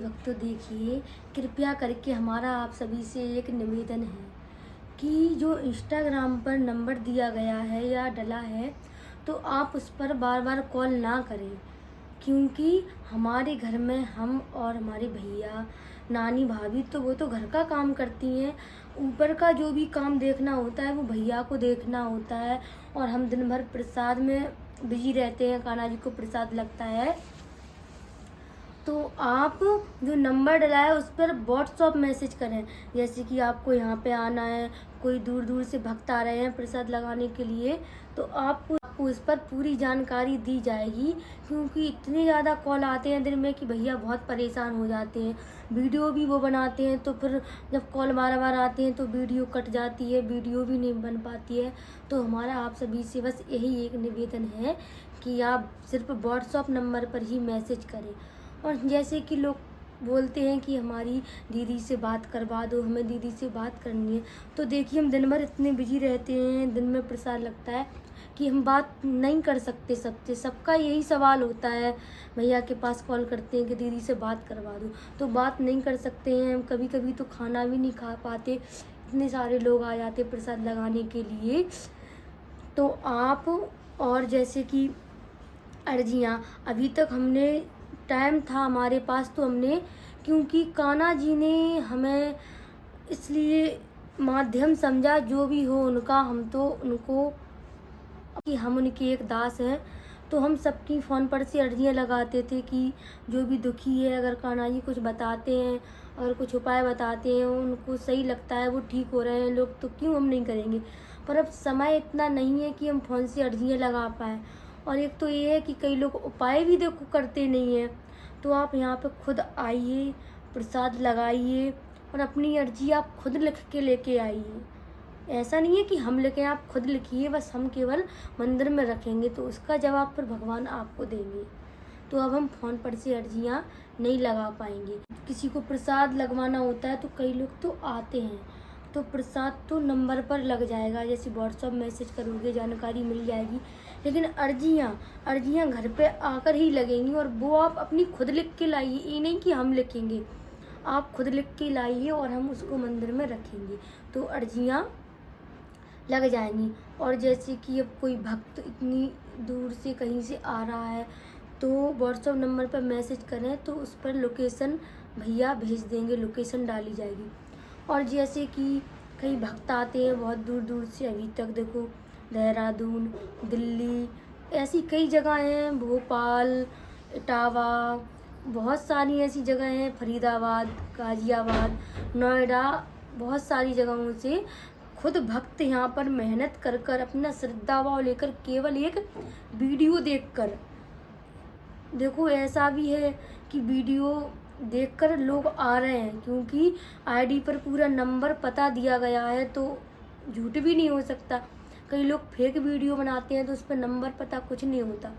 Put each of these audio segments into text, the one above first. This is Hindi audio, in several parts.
वक्त तो देखिए, कृपया करके हमारा आप सभी से एक निवेदन है कि जो इंस्टाग्राम पर नंबर दिया गया है या डला है, तो आप उस पर बार बार कॉल ना करें। क्योंकि हमारे घर में हम और हमारे भैया, नानी, भाभी तो वो तो घर का काम करती हैं। ऊपर का जो भी काम देखना होता है वो भैया को देखना होता है, और हम दिन भर प्रसाद में बिजी रहते हैं। कान्हा जी को प्रसाद लगता है। तो आप जो नंबर डला है उस पर व्हाट्सअप मैसेज करें, जैसे कि आपको यहाँ पे आना है, कोई दूर दूर से भक्त आ रहे हैं प्रसाद लगाने के लिए, तो आपको इस पर पूरी जानकारी दी जाएगी। क्योंकि इतने ज़्यादा कॉल आते हैं दिन में कि भैया बहुत परेशान हो जाते हैं। वीडियो भी वो बनाते हैं, तो फिर जब कॉल बार बार आते हैं तो वीडियो कट जाती है, वीडियो भी नहीं बन पाती है। तो हमारा आप सभी से बस यही एक निवेदन है कि आप सिर्फ व्हाट्सअप नंबर पर ही मैसेज करें। और जैसे कि लोग बोलते हैं कि हमारी दीदी से बात करवा दो, हमें दीदी से बात करनी है, तो देखिए हम दिन भर इतने बिजी रहते हैं, दिन में प्रसाद लगता है कि हम बात नहीं कर सकते सबसे। सबका यही सवाल होता है, भैया के पास कॉल करते हैं कि दीदी से बात करवा दो, तो बात नहीं कर सकते हैं हम। कभी कभी तो खाना भी नहीं खा पाते, इतने सारे लोग आ जाते प्रसाद लगाने के लिए। तो आप, और जैसे कि अर्जियाँ, अभी तक हमने टाइम था हमारे पास तो हमने, क्योंकि कान्हा जी ने हमें इसलिए माध्यम समझा, जो भी हो उनका, हम तो उनको, कि हम उनके एक दास हैं। तो हम सबकी फ़ोन पर से अर्जियाँ लगाते थे कि जो भी दुखी है, अगर कान्हा जी कुछ बताते हैं, अगर कुछ उपाय बताते हैं, उनको सही लगता है, वो ठीक हो रहे हैं लोग, तो क्यों हम नहीं करेंगे। पर अब समय इतना नहीं है कि हम फ़ोन से अर्जियाँ लगा पाएँ। और एक तो ये है कि कई लोग उपाय भी देखो करते नहीं हैं। तो आप यहाँ पे खुद आइए, प्रसाद लगाइए, और अपनी अर्जी आप खुद लिख के लेके आइए। ऐसा नहीं है कि हम लिखें, आप खुद लिखिए, बस हम केवल मंदिर में रखेंगे, तो उसका जवाब फिर भगवान आपको देंगे। तो अब हम फ़ोन पर से अर्जियाँ नहीं लगा पाएंगे। किसी को प्रसाद लगवाना होता है तो कई लोग तो आते हैं, तो प्रसाद तो नंबर पर लग जाएगा, जैसे व्हाट्सअप मैसेज करोगे जानकारी मिल जाएगी। लेकिन अर्जियाँ घर पे आकर ही लगेंगी, और वो आप अपनी खुद लिख के लाइए, ये नहीं कि हम लिखेंगे। आप खुद लिख के लाइए और हम उसको मंदिर में रखेंगे, तो अर्जियाँ लग जाएंगी। और जैसे कि अब कोई भक्त इतनी दूर से कहीं से आ रहा है, तो व्हाट्सअप नंबर पर मैसेज करें तो उस पर लोकेशन भैया भेज देंगे, लोकेशन डाली जाएगी। और जैसे कि कई भक्त आते हैं बहुत दूर दूर से, अभी तक देखो देहरादून, दिल्ली, ऐसी कई जगह हैं, भोपाल, इटावा, बहुत सारी ऐसी जगह हैं, फरीदाबाद, गाजियाबाद, नोएडा, बहुत सारी जगहों से खुद भक्त यहाँ पर मेहनत कर कर अपना श्रद्धा भाव लेकर, केवल एक वीडियो देखकर, देखो ऐसा भी है कि वीडियो देखकर लोग आ रहे हैं, क्योंकि आईडी पर पूरा नंबर पता दिया गया है, तो झूठ भी नहीं हो सकता। कई लोग फेक वीडियो बनाते हैं तो उस पर नंबर पता कुछ नहीं होता।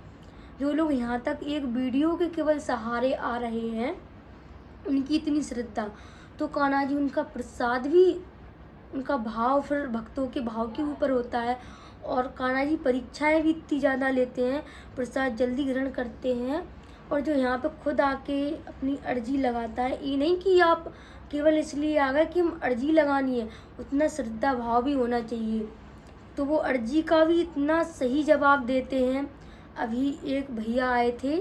जो लोग यहाँ तक एक वीडियो के केवल सहारे आ रहे हैं, उनकी इतनी श्रद्धा, तो कान्हा जी उनका प्रसाद भी, उनका भाव फिर भक्तों के भाव के ऊपर होता है। और कान्हा जी परीक्षाएं भी इतनी ज़्यादा लेते हैं, प्रसाद जल्दी ग्रहण करते हैं। और जो यहाँ पे खुद आके अपनी अर्जी लगाता है, ये नहीं कि आप केवल इसलिए आ गए कि हम अर्जी लगानी है, उतना श्रद्धा भाव भी होना चाहिए। तो वो अर्जी का भी इतना सही जवाब देते हैं। अभी एक भैया आए थे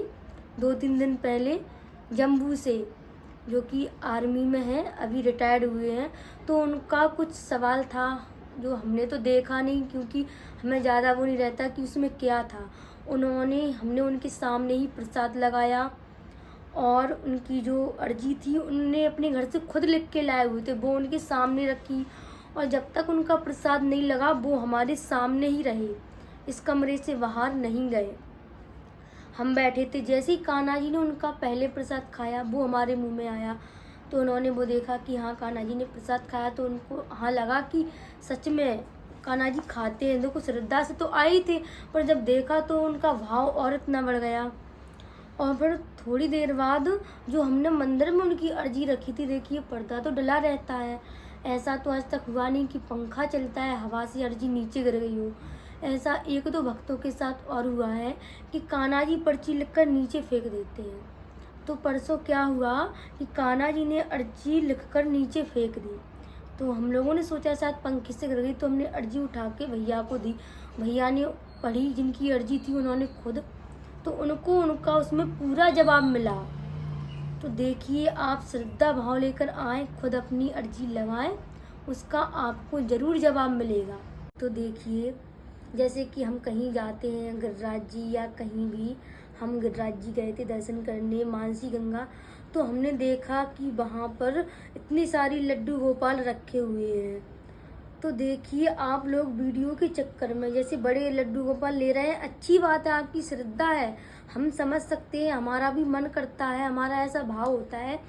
2-3 दिन पहले जम्मू से, जो कि आर्मी में हैं, अभी रिटायर्ड हुए हैं। तो उनका कुछ सवाल था जो हमने तो देखा नहीं, क्योंकि हमें ज़्यादा वो नहीं रहता कि उसमें क्या था। हमने उनके सामने ही प्रसाद लगाया, और उनकी जो अर्जी थी उनने अपने घर से खुद लिख के लाए हुए थे, वो उनके सामने रखी। और जब तक उनका प्रसाद नहीं लगा वो हमारे सामने ही रहे, इस कमरे से बाहर नहीं गए। हम बैठे थे, जैसे ही कान्हा जी ने उनका पहले प्रसाद खाया, वो हमारे मुंह में आया, तो उन्होंने वो देखा कि हाँ कान्हा जी ने प्रसाद खाया, तो उनको हाँ लगा कि सच में कान्हा जी खाते हैं। देखो श्रद्धा से तो आए ही थे, पर जब देखा तो उनका भाव और इतना बढ़ गया। और फिर थोड़ी देर बाद जो हमने मंदिर में उनकी अर्जी रखी थी, देखिए पर्दा तो डला रहता है, ऐसा तो आज तक हुआ नहीं कि पंखा चलता है हवा से अर्जी नीचे गिर गई हो। ऐसा 1-2 भक्तों के साथ और हुआ है कि कान्हा जी पर्ची लिखकर नीचे फेंक देते हैं। तो परसों क्या हुआ कि कान्हा जी ने अर्जी लिखकर नीचे फेंक दी। तो हम लोगों ने सोचा शायद पंखे से गिर गई, तो हमने अर्जी उठा के भैया को दी। भैया ने पढ़ी, जिनकी अर्जी थी उन्होंने खुद, तो उनको उनका उसमें पूरा जवाब मिला। तो देखिए, आप श्रद्धा भाव लेकर आए, खुद अपनी अर्जी लगाएं, उसका आपको ज़रूर जवाब मिलेगा। तो देखिए, जैसे कि हम कहीं जाते हैं गिरिराज जी या कहीं भी, हम गिरिराज जी गए थे दर्शन करने मानसी गंगा, तो हमने देखा कि वहाँ पर इतनी सारी लड्डू गोपाल रखे हुए हैं। तो देखिए, आप लोग वीडियो के चक्कर में जैसे बड़े लड्डू गोपाल ले रहे हैं, अच्छी बात है, आपकी श्रद्धा है, हम समझ सकते हैं, हमारा भी मन करता है, हमारा ऐसा भाव होता है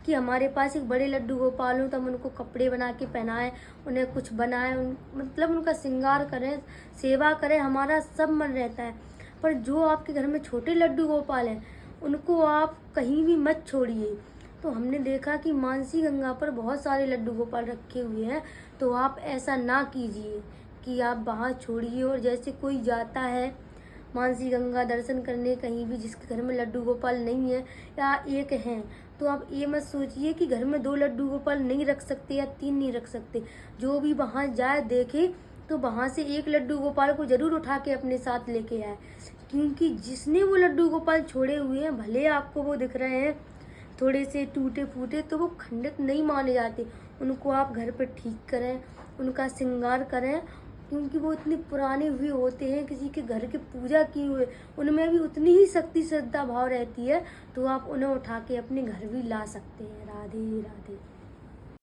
कि हमारे पास एक बड़े लड्डू गोपाल हो, तब उनको कपड़े बना के पहनाएं, उन्हें कुछ बनाएं, मतलब उनका श्रृंगार करें, सेवा करें, हमारा सब मन रहता है। पर जो आपके घर में छोटे लड्डू गोपाल हैं, उनको आप कहीं भी मत छोड़िए। तो हमने देखा कि मानसी गंगा पर बहुत सारे लड्डू गोपाल रखे हुए हैं, तो आप ऐसा ना कीजिए कि आप वहाँ छोड़िए। और जैसे कोई जाता है मानसी गंगा दर्शन करने कहीं भी, जिसके घर में लड्डू गोपाल नहीं है या एक हैं, तो आप ये मत सोचिए कि घर में 2 लड्डू गोपाल नहीं रख सकते या 3 नहीं रख सकते। जो भी वहाँ जाए देखे तो वहाँ से एक लड्डू गोपाल को ज़रूर उठा के अपने साथ लेके आए, क्योंकि जिसने वो लड्डू गोपाल छोड़े हुए हैं, भले आपको वो दिख रहे हैं थोड़े से टूटे फूटे, तो वो खंडित नहीं माने जाते। उनको आप घर पर ठीक करें, उनका श्रृंगार करें, क्योंकि वो इतने पुराने हुए होते हैं, किसी के घर के पूजा किए हुए, उनमें भी उतनी ही शक्ति श्रद्धा भाव रहती है, तो आप उन्हें उठा के अपने घर भी ला सकते हैं। राधे राधे।